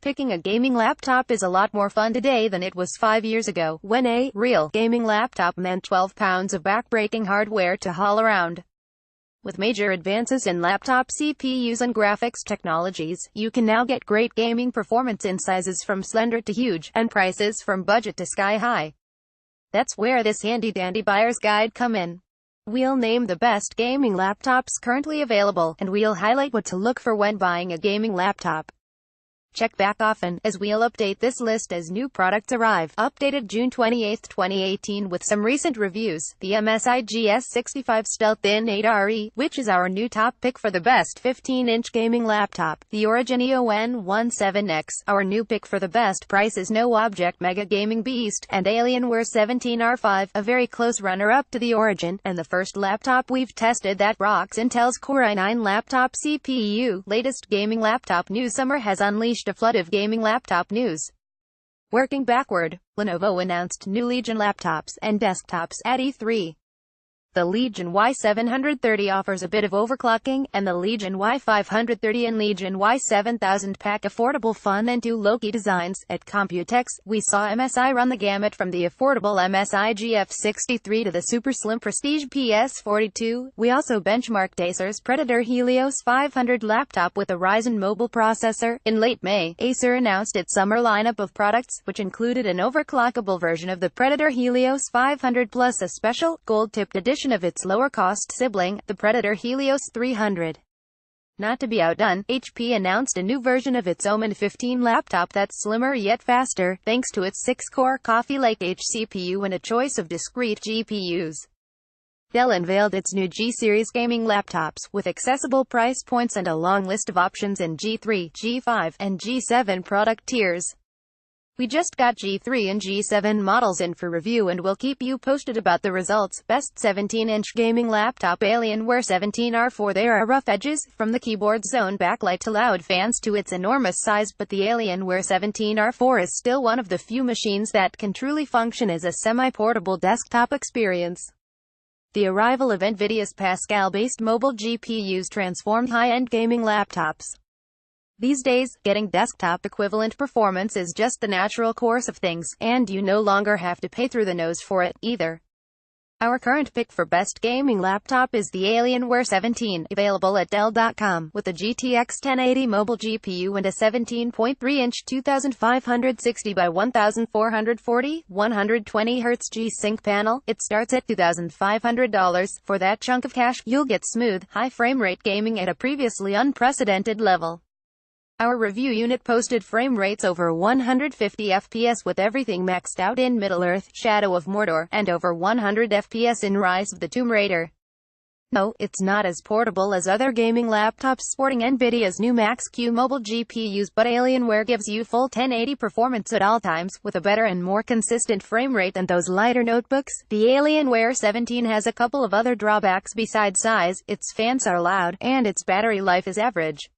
Picking a gaming laptop is a lot more fun today than it was 5 years ago, when a real gaming laptop meant 12 pounds of back-breaking hardware to haul around. With major advances in laptop CPUs and graphics technologies, you can now get great gaming performance in sizes from slender to huge, and prices from budget to sky-high. That's where this handy-dandy buyer's guide come in. We'll name the best gaming laptops currently available, and we'll highlight what to look for when buying a gaming laptop. Check back often, as we'll update this list as new products arrive. Updated June 28, 2018 with some recent reviews. The MSI GS65 Stealth Thin 8RE, which is our new top pick for the best 15-inch gaming laptop. The Origin EON 17X, our new pick for the best price is no object mega gaming beast. And Alienware 17R5, a very close runner-up to the Origin, and the first laptop we've tested that rocks Intel's Core i9 laptop CPU. Latest gaming laptop news. Summer has unleashed a flood of gaming laptop news. Working backward, Lenovo announced new Legion laptops and desktops at E3. The Legion Y730 offers a bit of overclocking, and the Legion Y530 and Legion Y7000 pack affordable fun and two low-key designs. At Computex, we saw MSI run the gamut from the affordable MSI GF63 to the super slim prestige PS42. We also benchmarked Acer's Predator Helios 500 laptop with a Ryzen mobile processor. In late May, Acer announced its summer lineup of products, which included an overclockable version of the Predator Helios 500 plus a special, gold-tipped edition of its lower-cost sibling, the Predator Helios 300. Not to be outdone, HP announced a new version of its Omen 15 laptop that's slimmer yet faster, thanks to its 6-core Coffee Lake H CPU and a choice of discrete GPUs. Dell unveiled its new G-series gaming laptops, with accessible price points and a long list of options in G3, G5, and G7 product tiers. We just got G3 and G7 models in for review and we'll keep you posted about the results. Best 17-inch gaming laptop Alienware 17R4. There are rough edges, from the keyboard's zone backlight to loud fans to its enormous size, but the Alienware 17R4 is still one of the few machines that can truly function as a semi-portable desktop experience. The arrival of NVIDIA's Pascal-based mobile GPUs transformed high-end gaming laptops. These days, getting desktop-equivalent performance is just the natural course of things, and you no longer have to pay through the nose for it, either. Our current pick for best gaming laptop is the Alienware 17, available at Dell.com, with a GTX 1080 mobile GPU and a 17.3-inch 2560 by 1440, 120Hz G-Sync panel. It starts at $2,500. For that chunk of cash, you'll get smooth, high frame rate gaming at a previously unprecedented level. Our review unit posted frame rates over 150 FPS with everything maxed out in Middle-earth, Shadow of Mordor, and over 100 FPS in Rise of the Tomb Raider. No, it's not as portable as other gaming laptops sporting NVIDIA's new Max-Q mobile GPUs, but Alienware gives you full 1080 performance at all times, with a better and more consistent frame rate than those lighter notebooks. The Alienware 17 has a couple of other drawbacks besides size. Its fans are loud, and its battery life is average.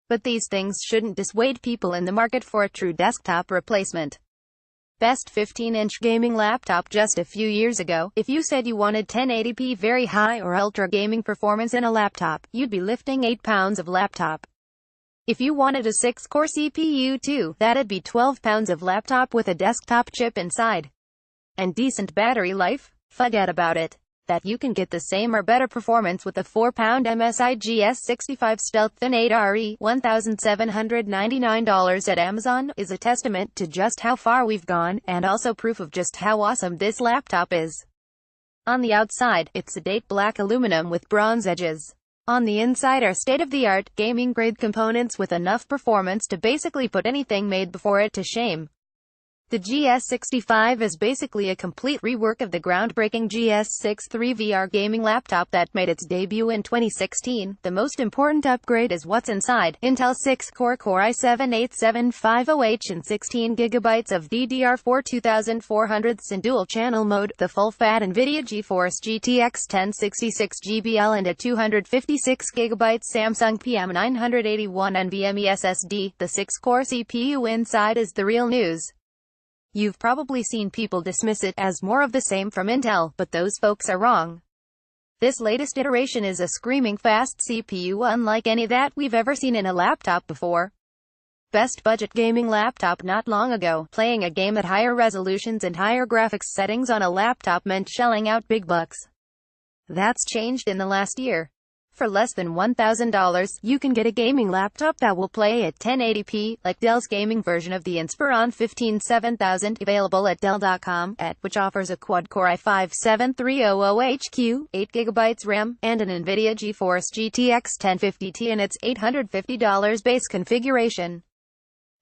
But these things shouldn't dissuade people in the market for a true desktop replacement. Best 15-inch gaming laptop. Just a few years ago, if you said you wanted 1080p very high or ultra gaming performance in a laptop, you'd be lifting 8 pounds of laptop. If you wanted a 6-core CPU too, that'd be 12 pounds of laptop with a desktop chip inside. And decent battery life? Forget about it. That you can get the same or better performance with a 4-pound MSI GS65 Stealth Thin 8RE, $1,799 at Amazon, is a testament to just how far we've gone, and also proof of just how awesome this laptop is. On the outside, it's sedate black aluminum with bronze edges. On the inside are state-of-the-art, gaming-grade components with enough performance to basically put anything made before it to shame. The GS65 is basically a complete rework of the groundbreaking GS63 VR gaming laptop that made its debut in 2016. The most important upgrade is what's inside. Intel 6-core Core i7-8750H and 16GB of DDR4 2400s in dual-channel mode, the full-fat NVIDIA GeForce GTX 1066 GBL and a 256GB Samsung PM981 NVMe SSD. The 6-core CPU inside is the real news. You've probably seen people dismiss it as more of the same from Intel, but those folks are wrong. This latest iteration is a screaming fast CPU unlike any that we've ever seen in a laptop before. Best budget gaming laptop. Not long ago, playing a game at higher resolutions and higher graphics settings on a laptop meant shelling out big bucks. That's changed in the last year. For less than $1,000, you can get a gaming laptop that will play at 1080p, like Dell's gaming version of the Inspiron 15 7000, available at Dell.com, which offers a quad-core i5-7300HQ, 8GB RAM, and an NVIDIA GeForce GTX 1050 in its $850 base configuration.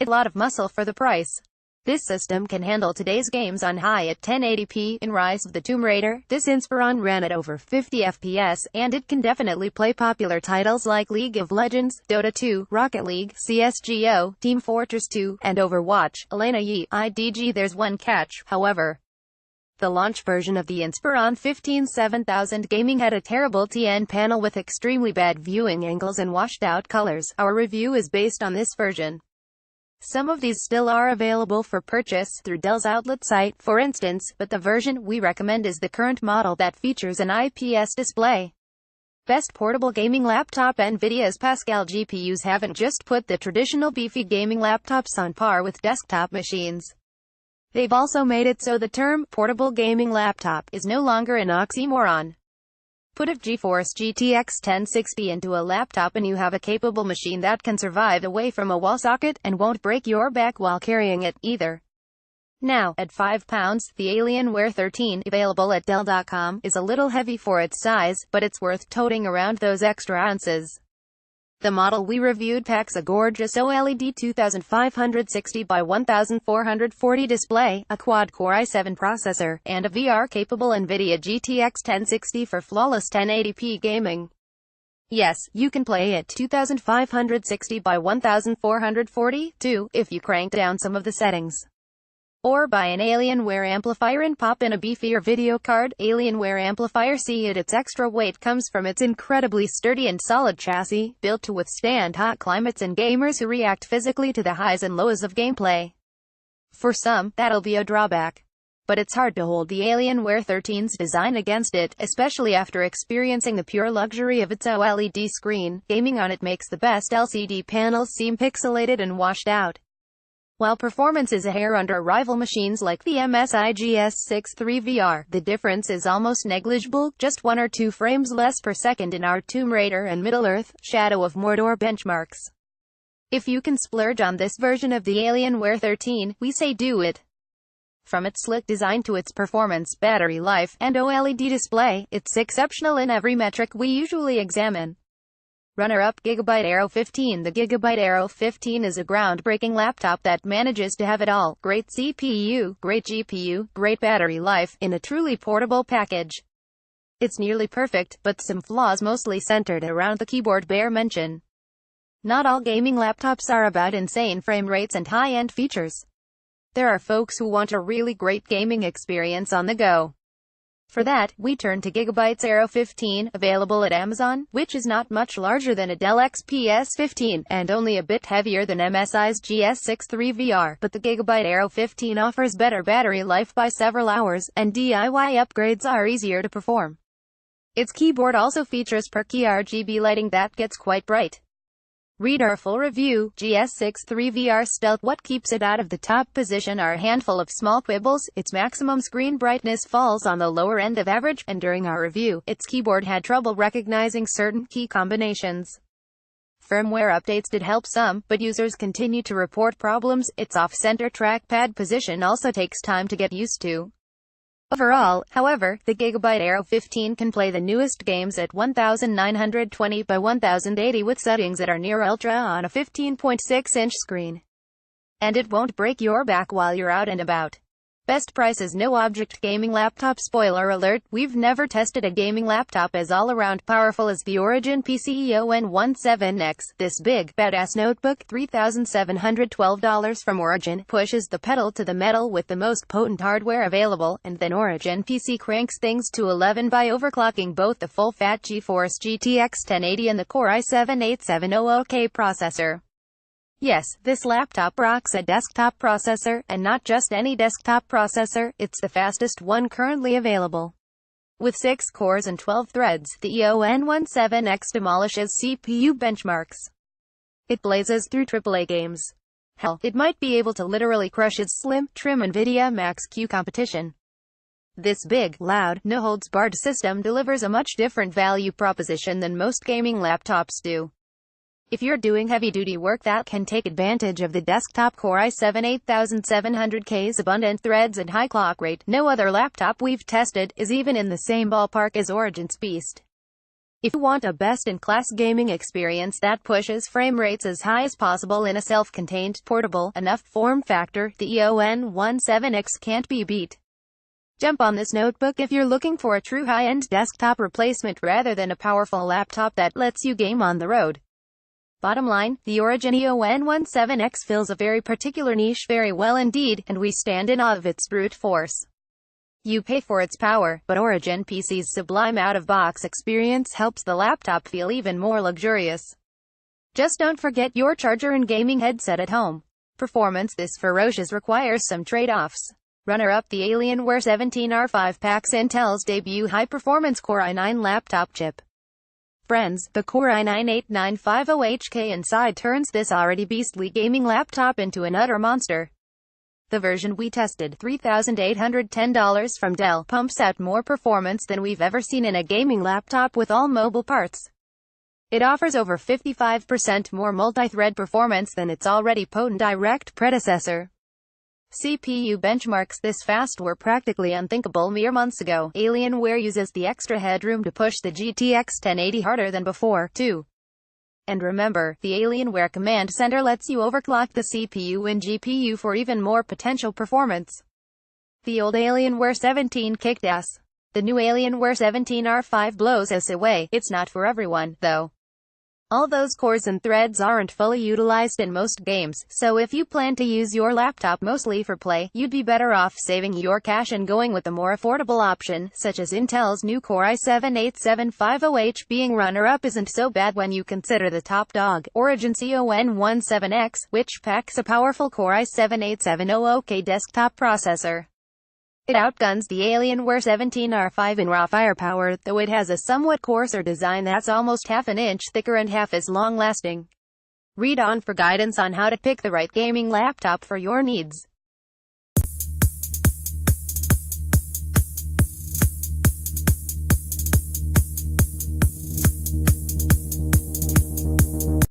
It's a lot of muscle for the price. This system can handle today's games on high at 1080p. In Rise of the Tomb Raider, this Inspiron ran at over 50 FPS, and it can definitely play popular titles like League of Legends, Dota 2, Rocket League, CSGO, Team Fortress 2, and Overwatch. Elena Yee, IDG. There's one catch, however. The launch version of the Inspiron 15 7000 gaming had a terrible TN panel with extremely bad viewing angles and washed-out colors. Our review is based on this version. Some of these still are available for purchase through Dell's outlet site, for instance, but the version we recommend is the current model that features an IPS display. Best portable gaming laptop. NVIDIA's Pascal GPUs haven't just put the traditional beefy gaming laptops on par with desktop machines. They've also made it so the term portable gaming laptop is no longer an oxymoron. Put a GeForce GTX 1060 into a laptop and you have a capable machine that can survive away from a wall socket, and won't break your back while carrying it, either. Now, at £5, the Alienware 13, available at Dell.com, is a little heavy for its size, but it's worth toting around those extra ounces. The model we reviewed packs a gorgeous OLED 2560 by 1440 display, a quad-core i7 processor, and a VR-capable NVIDIA GTX 1060 for flawless 1080p gaming. Yes, you can play at 2560 by 1440, too, if you crank down some of the settings. Or buy an Alienware amplifier and pop in a beefier video card. Alienware amplifier. See it. Its extra weight comes from its incredibly sturdy and solid chassis, built to withstand hot climates and gamers who react physically to the highs and lows of gameplay. For some, that'll be a drawback. But it's hard to hold the Alienware 13's design against it, especially after experiencing the pure luxury of its OLED screen. Gaming on it makes the best LCD panels seem pixelated and washed out. While performance is a hair under rival machines like the MSI GS6 VR, the difference is almost negligible, just 1 or 2 frames less per second in our Tomb Raider and Middle-earth, Shadow of Mordor benchmarks. If you can splurge on this version of the Alienware 13, we say do it. From its slick design to its performance, battery life, and OLED display, it's exceptional in every metric we usually examine. Runner-up, Gigabyte Aero 15. The Gigabyte Aero 15 is a groundbreaking laptop that manages to have it all: great CPU, great GPU, great battery life, in a truly portable package. It's nearly perfect, but some flaws mostly centered around the keyboard bear mention. Not all gaming laptops are about insane frame rates and high-end features. There are folks who want a really great gaming experience on the go. For that, we turn to Gigabyte's Aero 15, available at Amazon, which is not much larger than a Dell XPS 15, and only a bit heavier than MSI's GS6 VR, but the Gigabyte Aero 15 offers better battery life by several hours, and DIY upgrades are easier to perform. Its keyboard also features perky RGB lighting that gets quite bright. Read our full review. GS6 VR Stealth. What keeps it out of the top position are a handful of small quibbles. Its maximum screen brightness falls on the lower end of average, and during our review, its keyboard had trouble recognizing certain key combinations. Firmware updates did help some, but users continue to report problems. Its off-center trackpad position also takes time to get used to. Overall, however, the Gigabyte Aero 15 can play the newest games at 1920 by 1080 with settings that are near ultra on a 15.6-inch screen. And it won't break your back while you're out and about. Best price is no object gaming laptop. Spoiler alert, we've never tested a gaming laptop as all-around powerful as the Origin PCEON17X. This big, badass notebook, $3,712 from Origin, pushes the pedal to the metal with the most potent hardware available, and then Origin PC cranks things to 11 by overclocking both the full-fat GeForce GTX 1080 and the Core i7-8700K processor. Yes, this laptop rocks a desktop processor, and not just any desktop processor, it's the fastest one currently available. With 6 cores and 12 threads, the EON17X demolishes CPU benchmarks. It blazes through AAA games. Hell, it might be able to literally crush its slim, trim NVIDIA Max-Q competition. This big, loud, no-holds-barred system delivers a much different value proposition than most gaming laptops do. If you're doing heavy-duty work that can take advantage of the desktop Core i7 8700K's abundant threads and high clock rate, no other laptop we've tested is even in the same ballpark as Origin's beast. If you want a best-in-class gaming experience that pushes frame rates as high as possible in a self-contained, portable, enough form factor, the EON17X can't be beat. Jump on this notebook if you're looking for a true high-end desktop replacement rather than a powerful laptop that lets you game on the road. Bottom line, the Origin EON17X fills a very particular niche very well indeed, and we stand in awe of its brute force. You pay for its power, but Origin PC's sublime out-of-box experience helps the laptop feel even more luxurious. Just don't forget your charger and gaming headset at home. Performance this ferocious requires some trade-offs. Runner-up the Alienware 17R5 packs Intel's debut high-performance Core i9 laptop chip. Friends, the Core i9-8950HK inside turns this already beastly gaming laptop into an utter monster. The version we tested, $3,810 from Dell, pumps out more performance than we've ever seen in a gaming laptop with all mobile parts. It offers over 55% more multi-thread performance than its already potent direct predecessor. CPU benchmarks this fast were practically unthinkable mere months ago. Alienware uses the extra headroom to push the GTX 1080 harder than before, too. And remember, the Alienware Command Center lets you overclock the CPU and GPU for even more potential performance. The old Alienware 17 kicked ass. The new Alienware 17R5 blows us away. It's not for everyone, though. All those cores and threads aren't fully utilized in most games, so if you plan to use your laptop mostly for play, you'd be better off saving your cash and going with a more affordable option, such as Intel's new Core i7-8750H. Being runner-up isn't so bad when you consider the top dog, Origin's EON17X, which packs a powerful Core i7-8700K desktop processor. It outguns the Alienware 17R5 in raw firepower, though it has a somewhat coarser design that's almost half an inch thicker and half as long-lasting. Read on for guidance on how to pick the right gaming laptop for your needs.